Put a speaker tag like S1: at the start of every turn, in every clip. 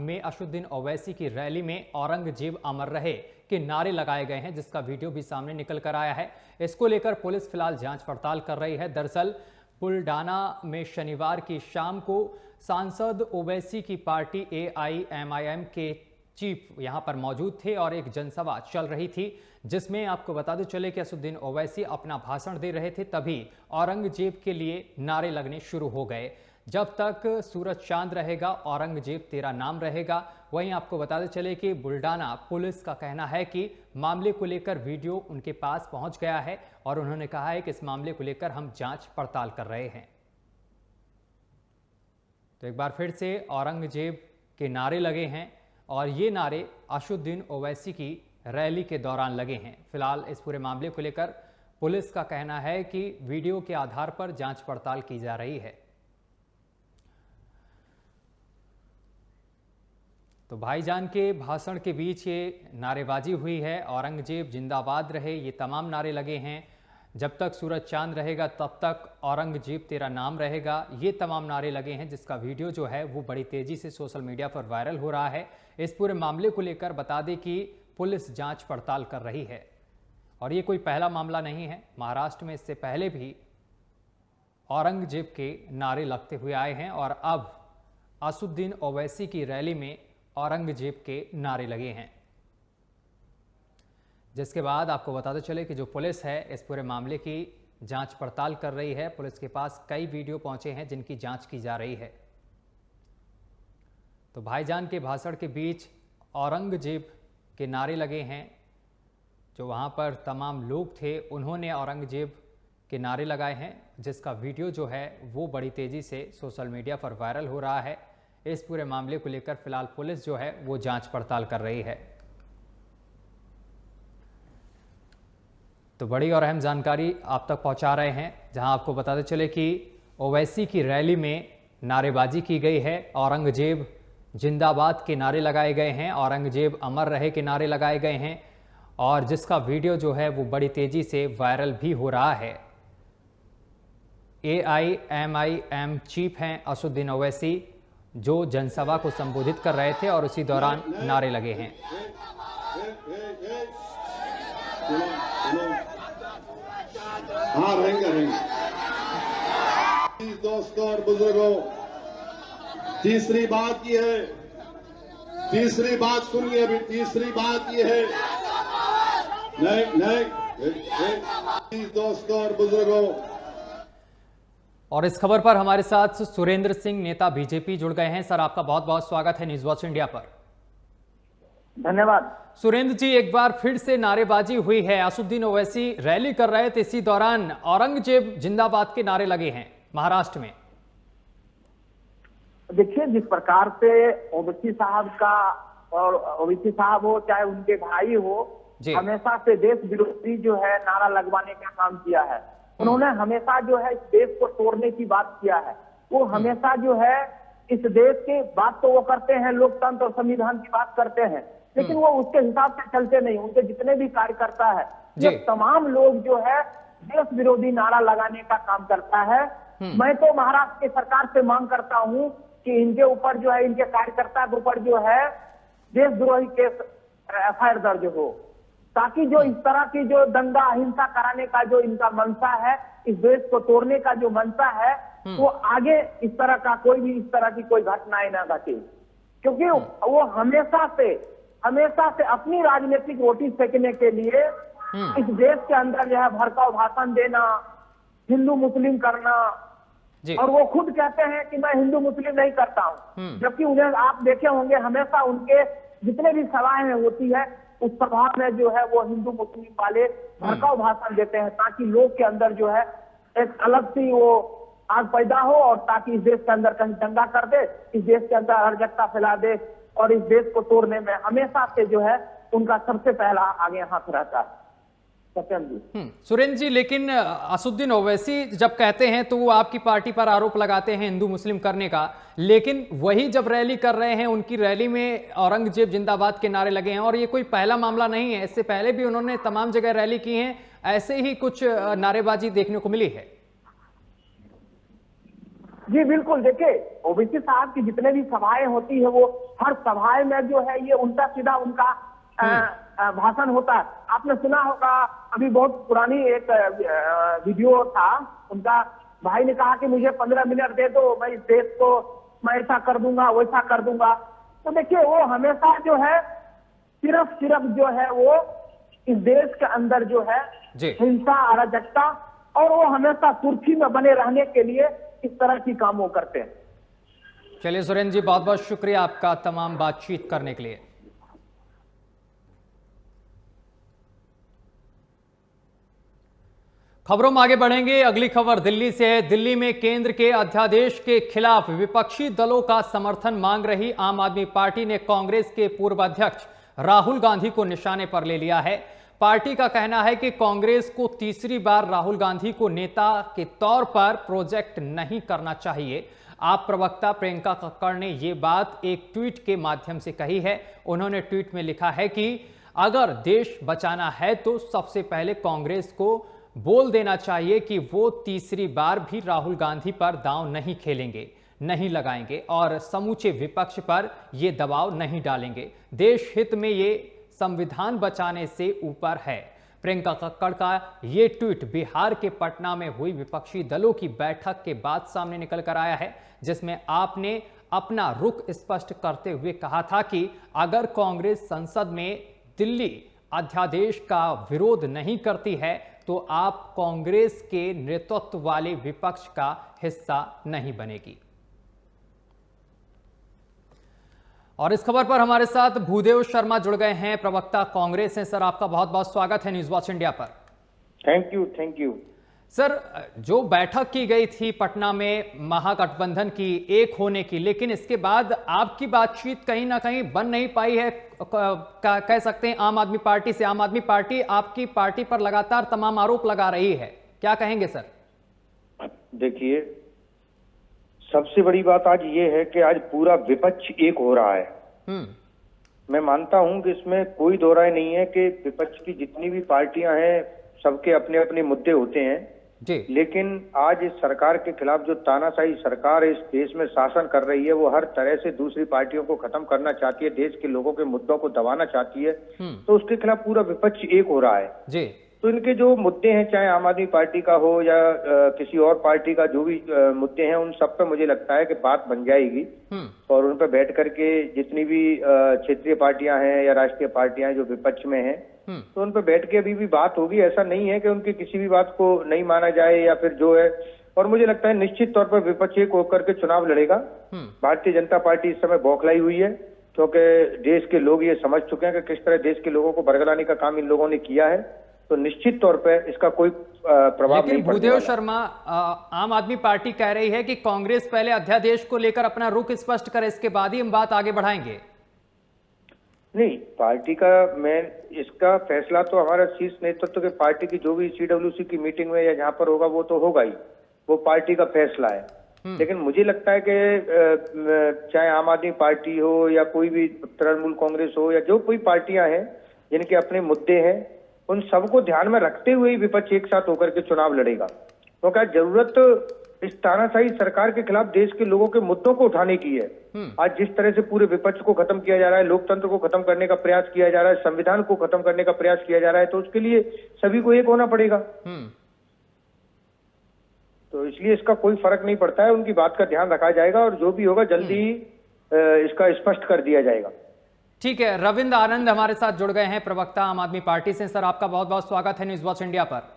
S1: में असदुद्दीन ओवैसी की रैली में औरंगजेब अमर रहे के नारे लगाए गए हैं, जिसका वीडियो भी सामने निकल कर आया है। इसको लेकर पुलिस फिलहाल जांच पड़ताल कर रही है। दरअसल बुल्डाना में शनिवार की शाम को सांसद ओवैसी की पार्टी AIMIM के चीफ यहां पर मौजूद थे और एक जनसभा चल रही थी, जिसमें आपको बता दें चले कि असदुद्दीन ओवैसी अपना भाषण दे रहे थे, तभी औरंगजेब के लिए नारे लगने शुरू हो गए। जब तक सूरज चांद रहेगा औरंगजेब तेरा नाम रहेगा। वहीं आपको बताते चले कि बुल्डाना पुलिस का कहना है कि मामले को लेकर वीडियो उनके पास पहुंच गया है और उन्होंने कहा है कि इस मामले को लेकर हम जांच पड़ताल कर रहे हैं। तो एक बार फिर से औरंगजेब के नारे लगे हैं और ये नारे असदुद्दीन ओवैसी की रैली के दौरान लगे हैं। फिलहाल इस पूरे मामले को लेकर पुलिस का कहना है कि वीडियो के आधार पर जांच पड़ताल की जा रही है। तो भाईजान के भाषण के बीच ये नारेबाजी हुई है। औरंगजेब जिंदाबाद रहे, ये तमाम नारे लगे हैं। जब तक सूरज चांद रहेगा तब तक औरंगजेब तेरा नाम रहेगा, ये तमाम नारे लगे हैं, जिसका वीडियो जो है वो बड़ी तेजी से सोशल मीडिया पर वायरल हो रहा है। इस पूरे मामले को लेकर बता दें कि पुलिस जांच पड़ताल कर रही है और ये कोई पहला मामला नहीं है। महाराष्ट्र में इससे पहले भी औरंगजेब के नारे लगते हुए आए हैं और अब असदुद्दीन ओवैसी की रैली में औरंगजेब के नारे लगे हैं। जिसके बाद आपको बताते चले कि जो पुलिस है इस पूरे मामले की जांच पड़ताल कर रही है। पुलिस के पास कई वीडियो पहुंचे हैं जिनकी जांच की जा रही है। तो भाईजान के भाषण के बीच औरंगजेब के नारे लगे हैं। जो वहां पर तमाम लोग थे उन्होंने औरंगजेब के नारे लगाए हैं, जिसका वीडियो जो है वो बड़ी तेजी से सोशल मीडिया पर वायरल हो रहा है। इस पूरे मामले को लेकर फिलहाल पुलिस जो है वो जांच पड़ताल कर रही है। तो बड़ी और अहम जानकारी आप तक पहुंचा रहे हैं, जहां आपको बताते चले कि ओवैसी की रैली में नारेबाजी की गई है। औरंगजेब जिंदाबाद के नारे लगाए गए हैं, औरंगजेब अमर रहे के नारे लगाए गए हैं और जिसका वीडियो जो है वो बड़ी तेजी से वायरल भी हो रहा है। AIMIM चीफ हैं असदुद्दीन ओवैसी, जो जनसभा को संबोधित कर रहे थे और उसी दौरान नारे लगे हैं।
S2: हाँ, रहेंगे। दोस्तों और बुजुर्गों, तीसरी बात ये है, तीसरी बात सुनिए अभी। तीसरी बात ये है, नहीं, दोस्तों और बुजुर्गों।
S1: और इस खबर पर हमारे साथ सुरेंद्र सिंह, नेता बीजेपी, जुड़ गए हैं। सर, आपका बहुत बहुत स्वागत है न्यूज वॉच इंडिया पर।
S3: धन्यवाद।
S1: सुरेंद्र जी, एक बार फिर से नारेबाजी हुई है। असदुद्दीन ओवैसी रैली कर रहे थे, इसी दौरान औरंगजेब जिंदाबाद के नारे लगे हैं महाराष्ट्र में।
S3: देखिए, जिस प्रकार से ओवैसी साहब का, और ओवैसी साहब हो चाहे उनके भाई हो, हमेशा से देश विरोधी जो है नारा लगवाने का काम किया है। उन्होंने हमेशा जो है इस देश को तोड़ने की बात किया है। वो हमेशा जो है इस देश की बात तो वो करते हैं, लोकतंत्र और संविधान की बात करते हैं, लेकिन वो उसके हिसाब से चलते नहीं। उनके जितने भी कार्यकर्ता है, ये तमाम लोग जो है देश विरोधी नारा लगाने का काम करता है। मैं तो महाराष्ट्र की सरकार से मांग करता हूँ कि इनके ऊपर जो है, इनके कार्यकर्ता के ऊपर जो है देशद्रोही केस FIR दर्ज हो, ताकि जो इस तरह की जो दंगा अहिंसा कराने का जो इनका मंशा है, इस देश को तोड़ने का जो मंशा है, वो आगे इस तरह का कोई भी इस तरह की कोई घटनाएं ना घटे। क्योंकि वो हमेशा से अपनी राजनीतिक रोटी सेकने के लिए इस देश के अंदर जो है भड़काऊ भाषण देना, हिंदू मुस्लिम करना, और वो खुद कहते हैं कि मैं हिंदू मुस्लिम नहीं करता हूँ, जबकि उन्हें आप देखे होंगे हमेशा उनके जितने भी सभाएं होती है उस सभा में जो है वो हिंदू मुस्लिम वाले भड़काऊ भाषण देते हैं, ताकि लोग के अंदर जो है एक अलग सी वो आग पैदा हो और ताकि इस देश के अंदर कहीं दंगा कर दे, इस देश के अंदर अराजकता फैला दे और इस देश को तोड़ने में हमेशा से जो है उनका सबसे पहला आगे हाथ रहता है।
S1: सुरेंद्र जी, लेकिन असदुद्दीन ओवैसी जब कहते हैं तो वो आपकी पार्टी पर आरोप लगाते हैं हिंदू मुस्लिम करने का, लेकिन वही जब रैली कर रहे हैं उनकी रैली में औरंगजेब जिंदाबाद के नारे लगे हैं। और ये कोई पहला मामला नहीं है, इससे पहले भी उन्होंने तमाम जगह रैली की है, ऐसे ही कुछ नारेबाजी देखने को मिली है।
S3: जी बिल्कुल, देखिए ओवैसी साहब की जितने भी सभाएं होती है वो हर सभाएं में जो है ये उल्टा सीधा उनका भाषण होता है। आपने सुना होगा, अभी बहुत पुरानी एक वीडियो था उनका, भाई ने कहा कि मुझे 15 मिनट दे दो, मैं इस देश को मैं ऐसा कर दूंगा वैसा कर दूंगा। तो देखिए वो हमेशा जो है सिर्फ जो है वो इस देश के अंदर जो है हिंसा अराजकता, और वो हमेशा सुर्खी में बने रहने के लिए इस तरह की काम वो करते हैं।
S1: चलिए सुरेंद्र जी, बहुत बहुत शुक्रिया आपका तमाम बातचीत करने के लिए। खबरों में आगे बढ़ेंगे। अगली खबर दिल्ली से है। दिल्ली में केंद्र के अध्यादेश के खिलाफ विपक्षी दलों का समर्थन मांग रही आम आदमी पार्टी ने कांग्रेस के पूर्व अध्यक्ष राहुल गांधी को निशाने पर ले लिया है। पार्टी का कहना है कि कांग्रेस को तीसरी बार राहुल गांधी को नेता के तौर पर प्रोजेक्ट नहीं करना चाहिए। आप प्रवक्ता प्रियंका कक्कड़ ने यह बात एक ट्वीट के माध्यम से कही है। उन्होंने ट्वीट में लिखा है कि अगर देश बचाना है तो सबसे पहले कांग्रेस को बोल देना चाहिए कि वो तीसरी बार भी राहुल गांधी पर दांव नहीं खेलेंगे, नहीं लगाएंगे और समूचे विपक्ष पर ये दबाव नहीं डालेंगे। देश हित में ये संविधान बचाने से ऊपर है। प्रियंका कक्कड़ का ये ट्वीट बिहार के पटना में हुई विपक्षी दलों की बैठक के बाद सामने निकल कर आया है, जिसमें आपने अपना रुख स्पष्ट करते हुए कहा था कि अगर कांग्रेस संसद में दिल्ली अध्यादेश का विरोध नहीं करती है तो आप कांग्रेस के नेतृत्व वाले विपक्ष का हिस्सा नहीं बनेगी। और इस खबर पर हमारे साथ भूदेव शर्मा जुड़ गए हैं, प्रवक्ता कांग्रेस हैं। सर, आपका बहुत बहुत स्वागत है न्यूज वॉच इंडिया पर।
S4: थैंक यू
S1: सर, जो बैठक की गई थी पटना में महागठबंधन की एक होने की, लेकिन इसके बाद आपकी बातचीत कहीं ना कहीं बन नहीं पाई है, कह सकते हैं आम आदमी पार्टी से। आम आदमी पार्टी आपकी पार्टी पर लगातार तमाम आरोप लगा रही है, क्या कहेंगे सर?
S4: देखिए, सबसे बड़ी बात आज ये है कि आज पूरा विपक्ष एक हो रहा है। मैं मानता हूं कि इसमें कोई दो राय नहीं है कि विपक्ष की जितनी भी पार्टियां हैं सबके अपने अपने मुद्दे होते हैं
S1: जी।
S4: लेकिन आज इस सरकार के खिलाफ जो तानाशाही सरकार इस देश में शासन कर रही है वो हर तरह से दूसरी पार्टियों को खत्म करना चाहती है, देश के लोगों के मुद्दों को दबाना चाहती है, तो उसके खिलाफ पूरा विपक्ष एक हो रहा है
S1: जी।
S4: तो इनके जो मुद्दे हैं, चाहे आम आदमी पार्टी का हो या किसी और पार्टी का, जो भी मुद्दे हैं उन सब पे मुझे लगता है कि बात बन जाएगी और उन पर बैठ करके जितनी भी क्षेत्रीय पार्टियां हैं या राष्ट्रीय पार्टियां जो विपक्ष में हैं तो उन पर बैठ के अभी भी बात होगी। ऐसा नहीं है कि उनकी किसी भी बात को नहीं माना जाए या फिर जो है, और मुझे लगता है निश्चित तौर पर विपक्ष एक होकर के चुनाव लड़ेगा। भारतीय जनता पार्टी इस समय बौखलाई हुई है क्योंकि देश के लोग ये समझ चुके हैं कि किस तरह देश के लोगों को बरगलाने का काम इन लोगों ने किया है, तो निश्चित तौर पर इसका कोई प्रभाव नहीं पड़ेगा।
S1: भूदेव शर्मा, आम आदमी पार्टी कह रही है कि कांग्रेस पहले अध्यादेश को लेकर अपना रुख स्पष्ट करे, इसके बाद ही हम बात आगे बढ़ाएंगे।
S4: नहीं, पार्टी का इसका फैसला तो हमारा शीर्ष नेतृत्व के पार्टी की जो भी CWC की मीटिंग में या जहां पर होगा वो तो होगा ही, वो पार्टी का फैसला है। लेकिन मुझे लगता है कि चाहे आम आदमी पार्टी हो या कोई भी तृणमूल कांग्रेस हो या जो कोई पार्टियां हैं जिनके अपने मुद्दे हैं, उन सबको ध्यान में रखते हुए ही विपक्ष एक साथ होकर के चुनाव लड़ेगा। तो क्या जरूरत इस तानाशाही सरकार के खिलाफ देश के लोगों के मुद्दों को उठाने की है। आज जिस तरह से पूरे विपक्ष को खत्म किया जा रहा है, लोकतंत्र को खत्म करने का प्रयास किया जा रहा है, संविधान को खत्म करने का प्रयास किया जा रहा है, तो उसके लिए सभी को एक होना पड़ेगा। तो इसलिए इसका कोई फर्क नहीं पड़ता है, उनकी बात का ध्यान रखा जाएगा और जो भी होगा जल्दी ही इसका स्पष्ट कर दिया जाएगा।
S1: ठीक है, रविंद्र आनंद हमारे साथ जुड़ गए हैं, प्रवक्ता आम आदमी पार्टी से। सर, आपका बहुत बहुत स्वागत है न्यूज वॉच इंडिया पर।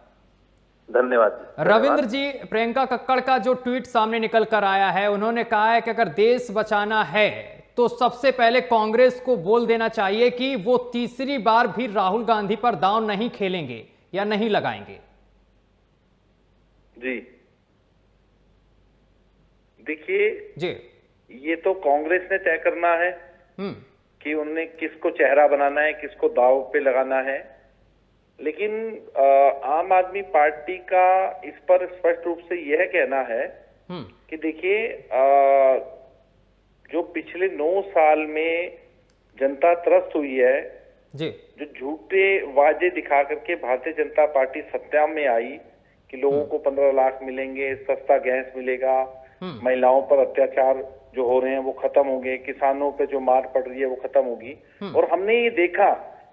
S5: धन्यवाद।
S1: रविंद्र जी, प्रियंका कक्कड़ का जो ट्वीट सामने निकल कर आया है, उन्होंने कहा है कि अगर देश बचाना है तो सबसे पहले कांग्रेस को बोल देना चाहिए कि वो तीसरी बार भी राहुल गांधी पर दांव नहीं खेलेंगे या नहीं लगाएंगे।
S5: जी देखिए जी, ये तो कांग्रेस ने तय करना है कि उन्हें किसको चेहरा बनाना है, किसको दांव पे लगाना है। लेकिन आम आदमी पार्टी का इस पर स्पष्ट रूप से यह कहना है कि देखिए, जो पिछले 9 साल में जनता त्रस्त हुई है जी, जो झूठे वादे दिखा करके भारतीय जनता पार्टी सत्ता में आई कि लोगों को 15 लाख मिलेंगे, सस्ता गैस मिलेगा, महिलाओं पर अत्याचार जो हो रहे हैं वो खत्म होंगे, किसानों पे जो मार पड़ रही है वो खत्म होगी। और हमने ये देखा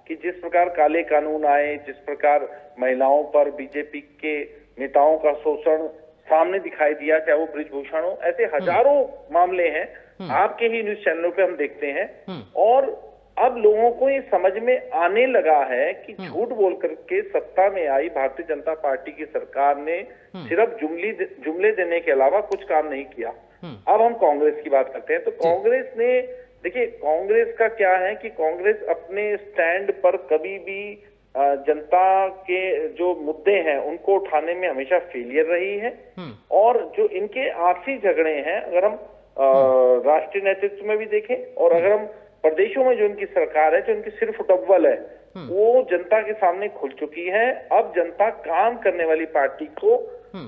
S5: कि जिस प्रकार काले कानून आए, जिस प्रकार महिलाओं पर बीजेपी के नेताओं का शोषण सामने दिखाई दिया, चाहे वो ब्रिजभूषण हो, ऐसे हजारों मामले हैं आपके ही न्यूज चैनलों पे हम देखते हैं। और अब लोगों को ये समझ में आने लगा है कि झूठ बोल करके सत्ता में आई भारतीय जनता पार्टी की सरकार ने सिर्फ जुमले देने के अलावा कुछ काम नहीं किया। अब हम कांग्रेस की बात करते हैं, तो कांग्रेस ने, देखिए कांग्रेस का क्या है कि कांग्रेस अपने स्टैंड पर कभी भी जनता के जो मुद्दे हैं उनको उठाने में हमेशा फेलियर रही है। और जो इनके आपसी झगड़े हैं, अगर हम राष्ट्रीय नेतृत्व में भी देखें और अगर हम प्रदेशों में जो इनकी सरकार है, जो इनकी सिर्फ डब्बल है, वो जनता के सामने खुल चुकी है। अब जनता काम करने वाली पार्टी को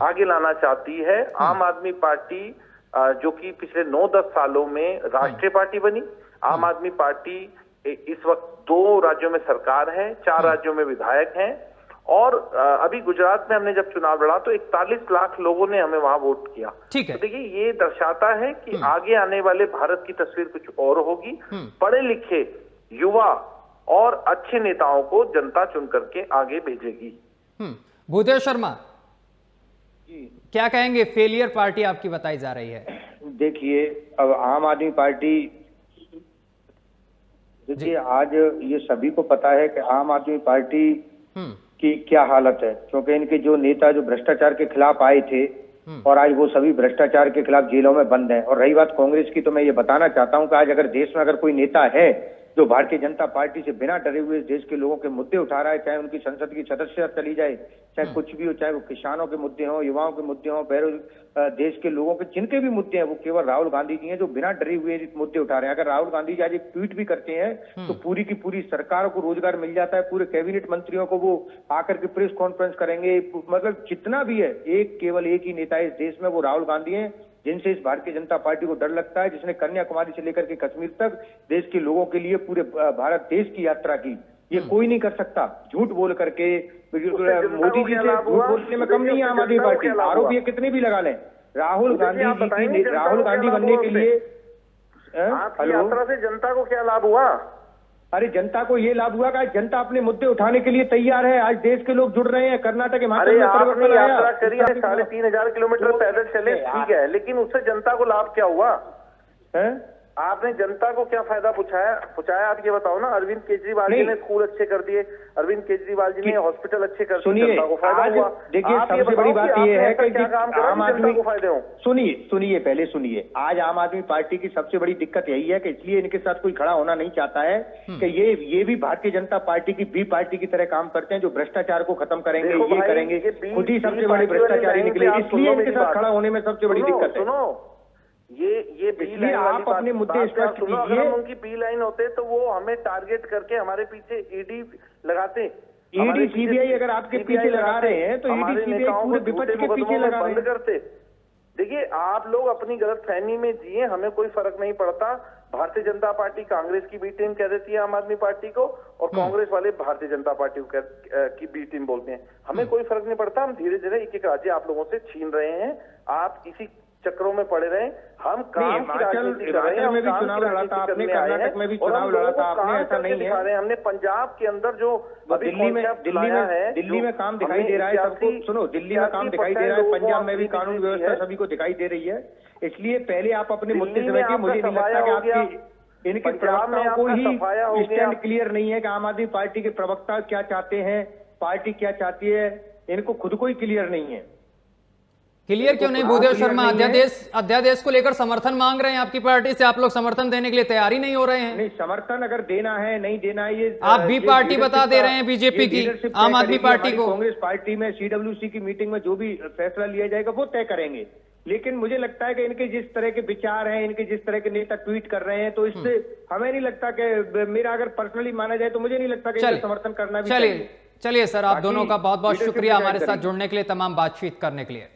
S5: आगे लाना चाहती है। आम आदमी पार्टी जो कि पिछले 9-10 सालों में राष्ट्रीय पार्टी बनी, आम आदमी पार्टी इस वक्त 2 राज्यों में सरकार है, 4 राज्यों में विधायक हैं। और अभी गुजरात में हमने जब चुनाव लड़ा तो 41 लाख लोगों ने हमें वहां वोट किया।
S1: ठीक है।
S5: तो देखिए ये दर्शाता है कि आगे आने वाले भारत की तस्वीर कुछ और होगी। पढ़े लिखे युवा और अच्छे नेताओं को जनता चुन करके आगे भेजेगी।
S1: भूदेव शर्मा क्या कहेंगे, फेलियर पार्टी आपकी बताई जा रही है?
S4: देखिए अब आम आदमी पार्टी, देखिए आज ये सभी को पता है कि आम आदमी पार्टी की क्या हालत है, क्योंकि इनके जो नेता जो भ्रष्टाचार के खिलाफ आए थे और आज वो सभी भ्रष्टाचार के खिलाफ जेलों में बंद हैं। और रही बात कांग्रेस की, तो मैं ये बताना चाहता हूं कि आज अगर देश में अगर कोई नेता है जो भारतीय जनता पार्टी से बिना डरे हुए देश के लोगों के मुद्दे उठा रहा है, चाहे उनकी संसद की सदस्यता चली जाए, चाहे कुछ भी हो, चाहे वो किसानों के मुद्दे हों, युवाओं के मुद्दे हों, देश के लोगों के जिनके भी मुद्दे हैं, वो केवल राहुल गांधी जी हैं जो बिना डरे हुए मुद्दे उठा रहे हैं। अगर राहुल गांधी जी आज एक ट्वीट भी करते हैं तो पूरी की पूरी सरकार को रोजगार मिल जाता है, पूरे कैबिनेट मंत्रियों को वो आकर के प्रेस कॉन्फ्रेंस करेंगे। मतलब जितना भी है, केवल एक ही नेता है इस देश में, वो राहुल गांधी है, जिनसे इस भारतीय जनता पार्टी को डर लगता है, जिसने कन्याकुमारी से लेकर के कश्मीर तक देश के लोगों के लिए पूरे भारत देश की यात्रा की। ये कोई नहीं कर सकता झूठ बोल करके। मोदी जी से झूठ बोलने में कम नहीं है आम आदमी पार्टी। आरोप ये कितने भी लगा लें, राहुल गांधी बनने के लिए
S5: आपकी यात्रा से जनता को क्या लाभ हुआ?
S4: अरे जनता को ये लाभ हुआ कि जनता अपने मुद्दे उठाने के लिए तैयार है। आज देश के लोग जुड़ रहे हैं। कर्नाटक हिमाचल में परिवर्तन आया।
S5: यात्रा करी है, 3,500 किलोमीटर पैदल चले, ठीक है, लेकिन उससे जनता को लाभ क्या हुआ है? आपने जनता को क्या फायदा पहुंचाया? आप ये बताओ ना। अरविंद केजरीवाल जी ने स्कूल अच्छे कर दिए, अरविंद केजरीवाल जी ने हॉस्पिटल अच्छे कर दिए, जनता को फायदा हुआ।
S4: देखिए सबसे बड़ी बात यह है कि
S5: आम आदमी को फायदे हो।
S4: सुनिए पहले सुनिए। आज आम आदमी पार्टी की सबसे बड़ी दिक्कत यही है कि इसलिए इनके साथ कोई खड़ा होना नहीं चाहता है कि ये भी भारतीय जनता पार्टी की बी पार्टी की तरह काम करते हैं, जो भ्रष्टाचार को खत्म करेंगे, ये करेंगे, खुद ही सबसे बड़े भ्रष्टाचारी निकले, इसलिए इनके साथ खड़ा होने में सबसे बड़ी दिक्कत है।
S5: ये बी लाइन
S4: आप अपने मुद्दे स्पष्ट कीजिए।
S5: अगर हम उनकी बी लाइन होते तो वो हमें टारगेट करके हमारे पीछे ईडी लगाते।
S4: ईडी सीबीआई अगर आपके पीछे लगा रहे हैं तो ईडी सीबीआई पूरे विपक्ष के पीछे लगा रहे हैं।
S5: करते। देखिए आप लोग अपनी गलतफहमी में जिए, हमें कोई फर्क नहीं पड़ता। भारतीय जनता पार्टी कांग्रेस की बी टीम कह देती है आम आदमी पार्टी को, और कांग्रेस वाले भारतीय जनता पार्टी की बी टीम बोलते हैं। हमें कोई फर्क नहीं पड़ता। हम धीरे धीरे एक एक राज्य आप लोगों से छीन रहे हैं। आप इसी चक्रों में पड़े रहे। हम काम की राजनीति कर रहे हैं।
S4: में भी चुनाव लड़ा था आपने, कर्नाटक में भी चुनाव लड़ा था आपने, ऐसा नहीं है।
S5: हमने पंजाब के अंदर जो
S4: दिल्ली में काम दिखाई दे रहा है सबको। सुनो, दिल्ली में काम दिखाई दे रहा है, पंजाब में भी कानून व्यवस्था सभी को दिखाई दे रही है। इसलिए पहले आप अपने मुद्दे समझिए। मुझे नहीं लगता कि आपकी इनके प्रवक्ताओं को ही स्टैंड क्लियर नहीं है कि आम आदमी पार्टी के प्रवक्ता क्या चाहते हैं, पार्टी क्या चाहती है। इनको खुद को ही क्लियर नहीं है।
S1: क्लियर क्यों नहीं? भूदेव शर्मा अध्यादेश को लेकर समर्थन मांग रहे हैं आपकी पार्टी से, आप लोग समर्थन देने के लिए तैयार ही नहीं हो रहे हैं।
S4: नहीं, समर्थन अगर देना है नहीं देना है, ये
S1: आप भी पार्टी बता दे रहे हैं बीजेपी की, आम आदमी पार्टी को।
S4: कांग्रेस पार्टी में सीडब्ल्यूसी की मीटिंग में जो भी फैसला लिया जाएगा वो तय करेंगे। लेकिन मुझे लगता है कि इनके जिस तरह के विचार हैं, इनके जिस तरह के नेता ट्वीट कर रहे हैं, तो इससे हमें नहीं लगता कि, मेरा अगर पर्सनली माना जाए तो मुझे नहीं लगता कि समर्थन करना भी चाहिए।
S1: चलिए सर, आप दोनों का बहुत बहुत शुक्रिया हमारे साथ जुड़ने के लिए, तमाम बातचीत करने के लिए।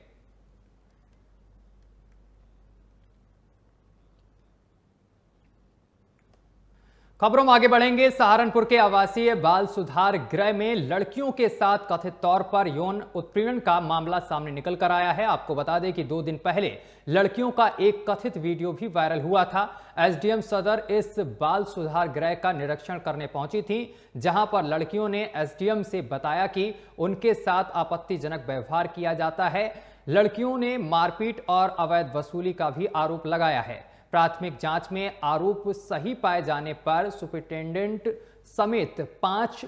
S1: खबरों में आगे बढ़ेंगे। सहारनपुर के आवासीय बाल सुधार गृह में लड़कियों के साथ कथित तौर पर यौन उत्पीड़न का मामला सामने निकल कर आया है। आपको बता दें कि 2 दिन पहले लड़कियों का एक कथित वीडियो भी वायरल हुआ था। एसडीएम सदर इस बाल सुधार गृह का निरीक्षण करने पहुंची थी, जहां पर लड़कियों ने एसडीएम से बताया कि उनके साथ आपत्तिजनक व्यवहार किया जाता है। लड़कियों ने मारपीट और अवैध वसूली का भी आरोप लगाया है। प्राथमिक जांच में आरोप सही पाए जाने पर सुपरिटेंडेंट समेत 5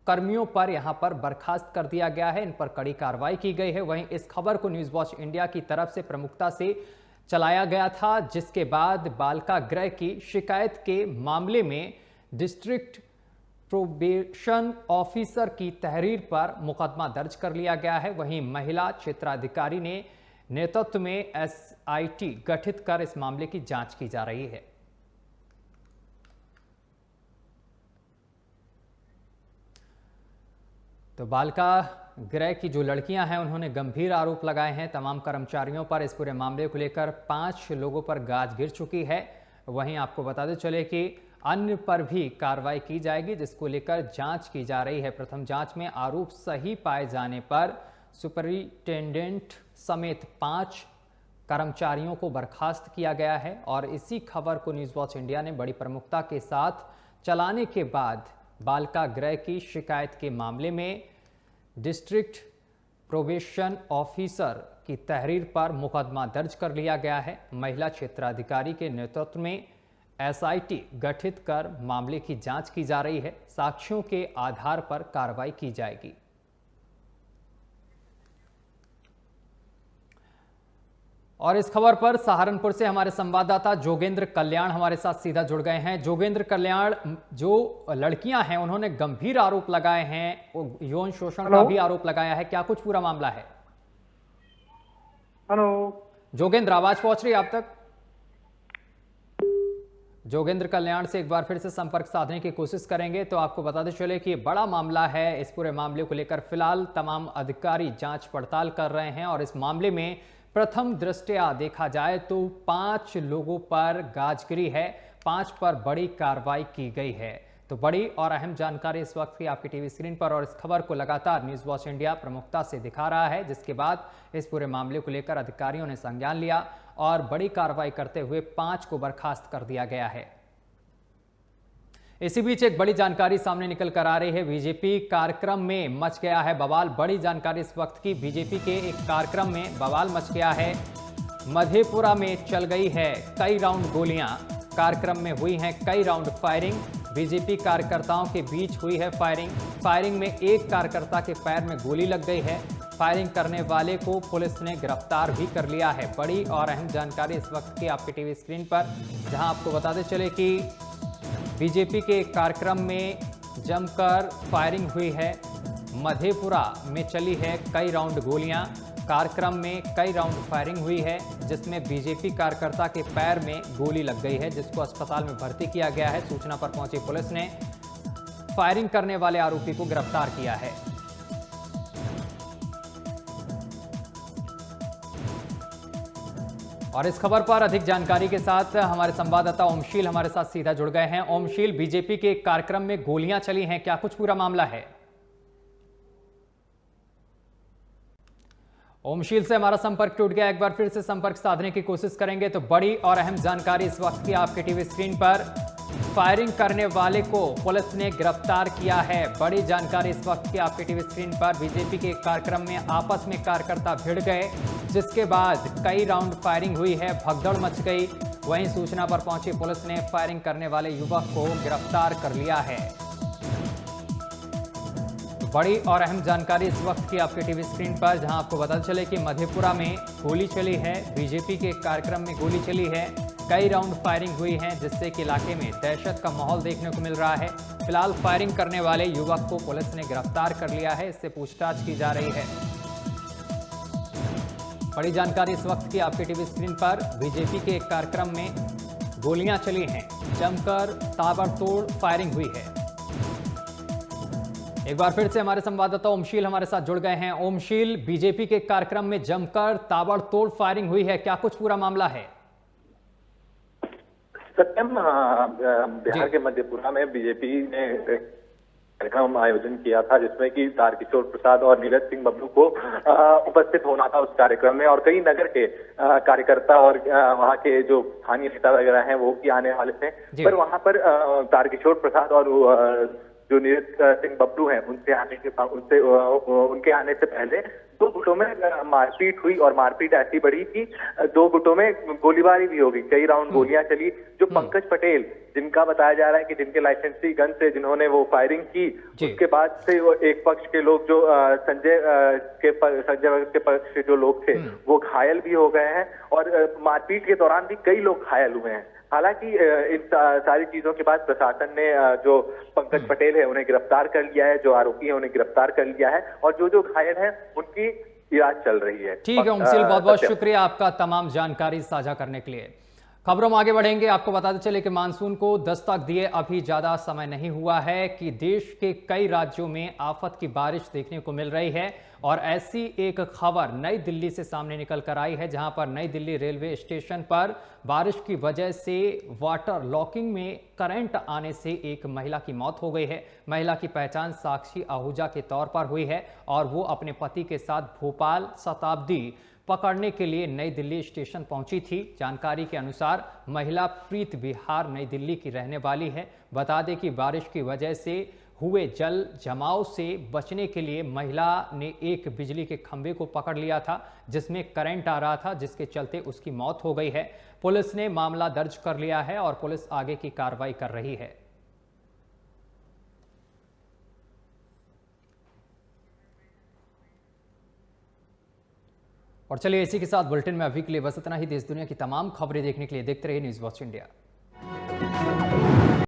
S1: कर्मियों पर यहां पर बर्खास्त कर दिया गया है। इन पर कड़ी कार्रवाई की गई है। वहीं इस खबर को न्यूज वॉच इंडिया की तरफ से प्रमुखता से चलाया गया था, जिसके बाद बालिका गृह की शिकायत के मामले में डिस्ट्रिक्ट प्रोबेशन ऑफिसर की तहरीर पर मुकदमा दर्ज कर लिया गया है। वहीं महिला क्षेत्राधिकारी ने नेतृत्व में एसआईटी गठित कर इस मामले की जांच की जा रही है। तो बालिका गृह की जो लड़कियां हैं, उन्होंने गंभीर आरोप लगाए हैं तमाम कर्मचारियों पर। इस पूरे मामले को लेकर 5 लोगों पर गाज गिर चुकी है। वहीं आपको बताते चले कि अन्य पर भी कार्रवाई की जाएगी, जिसको लेकर जांच की जा रही है। प्रथम जांच में आरोप सही पाए जाने पर सुपरिटेंडेंट समेत 5 कर्मचारियों को बर्खास्त किया गया है। और इसी खबर को न्यूज वॉच इंडिया ने बड़ी प्रमुखता के साथ चलाने के बाद बालिका गृह की शिकायत के मामले में डिस्ट्रिक्ट प्रोबेशन ऑफिसर की तहरीर पर मुकदमा दर्ज कर लिया गया है। महिला क्षेत्राधिकारी के नेतृत्व में एसआईटी गठित कर मामले की जांच की जा रही है। साक्ष्यों के आधार पर कार्रवाई की जाएगी। और इस खबर पर सहारनपुर से हमारे संवाददाता जोगेंद्र कल्याण हमारे साथ सीधा जुड़ गए हैं। जोगेंद्र कल्याण, जो लड़कियां हैं उन्होंने गंभीर आरोप लगाए हैं, यौन शोषण का भी आरोप लगाया है, क्या कुछ पूरा मामला है?
S6: हेलो
S1: जोगेंद्र, आवाज पहुंच रही है आप तक? जोगेंद्र कल्याण से एक बार फिर से संपर्क साधने की कोशिश करेंगे। तो आपको बताते चले कि बड़ा मामला है। इस पूरे मामले को लेकर फिलहाल तमाम अधिकारी जांच पड़ताल कर रहे हैं और इस मामले में प्रथम दृष्टया देखा जाए तो 5 लोगों पर गाजगिरी है, 5 पर बड़ी कार्रवाई की गई है। तो बड़ी और अहम जानकारी इस वक्त की आपकी टीवी स्क्रीन पर, और इस खबर को लगातार न्यूज वॉच इंडिया प्रमुखता से दिखा रहा है, जिसके बाद इस पूरे मामले को लेकर अधिकारियों ने संज्ञान लिया और बड़ी कार्रवाई करते हुए 5 को बर्खास्त कर दिया गया है। इसी बीच एक बड़ी जानकारी सामने निकल कर आ रही है। बीजेपी कार्यक्रम में मच गया है बवाल। बड़ी जानकारी इस वक्त की, बीजेपी के एक कार्यक्रम में बवाल मच गया है। मधेपुरा में चल गई है कई राउंड गोलियां। कार्यक्रम में हुई हैं कई राउंड फायरिंग। बीजेपी कार्यकर्ताओं के बीच हुई है फायरिंग में एक कार्यकर्ता के पैर में गोली लग गई है। फायरिंग करने वाले को पुलिस ने गिरफ्तार भी कर लिया है। बड़ी और अहम जानकारी इस वक्त की आपकी टीवी स्क्रीन पर, जहां आपको बताते चले कि बीजेपी के कार्यक्रम में जमकर फायरिंग हुई है। मधेपुरा में चली है कई राउंड गोलियां। कार्यक्रम में कई राउंड फायरिंग हुई है, जिसमें बीजेपी कार्यकर्ता के पैर में गोली लग गई है, जिसको अस्पताल में भर्ती किया गया है। सूचना पर पहुंची पुलिस ने फायरिंग करने वाले आरोपी को गिरफ्तार किया है। और इस खबर पर अधिक जानकारी के साथ हमारे संवाददाता ओमशील हमारे साथ सीधा जुड़ गए हैं। ओमशील, बीजेपी के कार्यक्रम में गोलियां चली हैं, क्या कुछ पूरा मामला है? ओमशील से हमारा संपर्क टूट गया, एक बार फिर से संपर्क साधने की कोशिश करेंगे। तो बड़ी और अहम जानकारी इस वक्त की आपके टीवी स्क्रीन पर, फायरिंग करने वाले को पुलिस ने गिरफ्तार किया है। बड़ी जानकारी इस वक्त की आपके टीवी स्क्रीन पर, बीजेपी के कार्यक्रम में आपस में कार्यकर्ता भिड़ गए, जिसके बाद कई राउंड फायरिंग हुई है, भगदड़ मच गई। वहीं सूचना पर पहुंची पुलिस ने फायरिंग करने वाले युवक को गिरफ्तार कर लिया है। बड़ी और अहम जानकारी इस वक्त की आपके टीवी स्क्रीन पर, जहां आपको पता चले कि मधेपुरा में गोली चली है, बीजेपी के कार्यक्रम में गोली चली है, कई राउंड फायरिंग हुई है, जिससे कि इलाके में दहशत का माहौल देखने को मिल रहा है। फिलहाल फायरिंग करने वाले युवक को पुलिस ने गिरफ्तार कर लिया है, इससे पूछताछ की जा रही है। बड़ी जानकारी इस वक्त की आपके टीवी स्क्रीन पर, बीजेपी के एक कार्यक्रम में गोलियां चली हैं, जमकर ताबड़तोड़ फायरिंग हुई है। एक बार फिर से हमारे संवाददाता ओमशील हमारे साथ जुड़ गए हैं। ओमशील, बीजेपी के कार्यक्रम में जमकर ताबड़तोड़ फायरिंग हुई है, क्या कुछ पूरा मामला है?
S6: सत्यम, बिहार के मधेपुरा में बीजेपी ने कार्यक्रम आयोजन किया था जिसमें कि तारकिशोर प्रसाद और नीरज सिंह बबलू को उपस्थित होना था उस कार्यक्रम में, और कई नगर के कार्यकर्ता और वहां के जो स्थानीय नेता वगैरह हैं वो भी आने वाले थे। पर वहां पर तारकिशोर प्रसाद और जो नीरज सिंह बबलू हैं उनके आने से पहले दो गुटों में मारपीट हुई, और मारपीट ऐसी बढ़ी कि दो गुटों में गोलीबारी भी हो गई, कई राउंड गोलियां चली। जो पंकज पटेल, जिनका बताया जा रहा है कि जिनके लाइसेंसी गन से जिन्होंने वो फायरिंग की, उसके बाद से वो एक पक्ष के लोग जो संजय वगैरह के पक्ष के जो लोग थे वो घायल भी हो गए हैं, और मारपीट के दौरान भी कई लोग घायल हुए हैं। हालांकि इन सारी चीजों के बाद प्रशासन ने जो पंकज पटेल है उन्हें गिरफ्तार कर लिया है, जो आरोपी है उन्हें गिरफ्तार कर लिया है, और जो घायल हैं उनकी इलाज चल रही है।
S1: ठीक है उमसिल, बहुत बहुत शुक्रिया आपका तमाम जानकारी साझा करने के लिए। खबरों में आगे बढ़ेंगे। आपको बताते चले कि मानसून को दस्तक दिए अभी ज्यादा समय नहीं हुआ है कि देश के कई राज्यों में आफत की बारिश देखने को मिल रही है, और ऐसी एक खबर नई दिल्ली से सामने निकल कर आई है, जहां पर नई दिल्ली रेलवे स्टेशन पर बारिश की वजह से वाटर लॉकिंग में करंट आने से एक महिला की मौत हो गई है। महिला की पहचान साक्षी आहूजा के तौर पर हुई है, और वो अपने पति के साथ भोपाल शताब्दी पकड़ने के लिए नई दिल्ली स्टेशन पहुंची थी। जानकारी के अनुसार महिला प्रीत बिहार नई दिल्ली की रहने वाली है। बता दें कि बारिश की वजह से हुए जल जमाव से बचने के लिए महिला ने एक बिजली के खंभे को पकड़ लिया था, जिसमें करंट आ रहा था, जिसके चलते उसकी मौत हो गई है। पुलिस ने मामला दर्ज कर लिया है और पुलिस आगे की कार्रवाई कर रही है। और चलिए इसी के साथ बुलेटिन में अभी के लिए बस इतना ही। देश दुनिया की तमाम खबरें देखने के लिए देखते रहिए न्यूज़ वॉच इंडिया।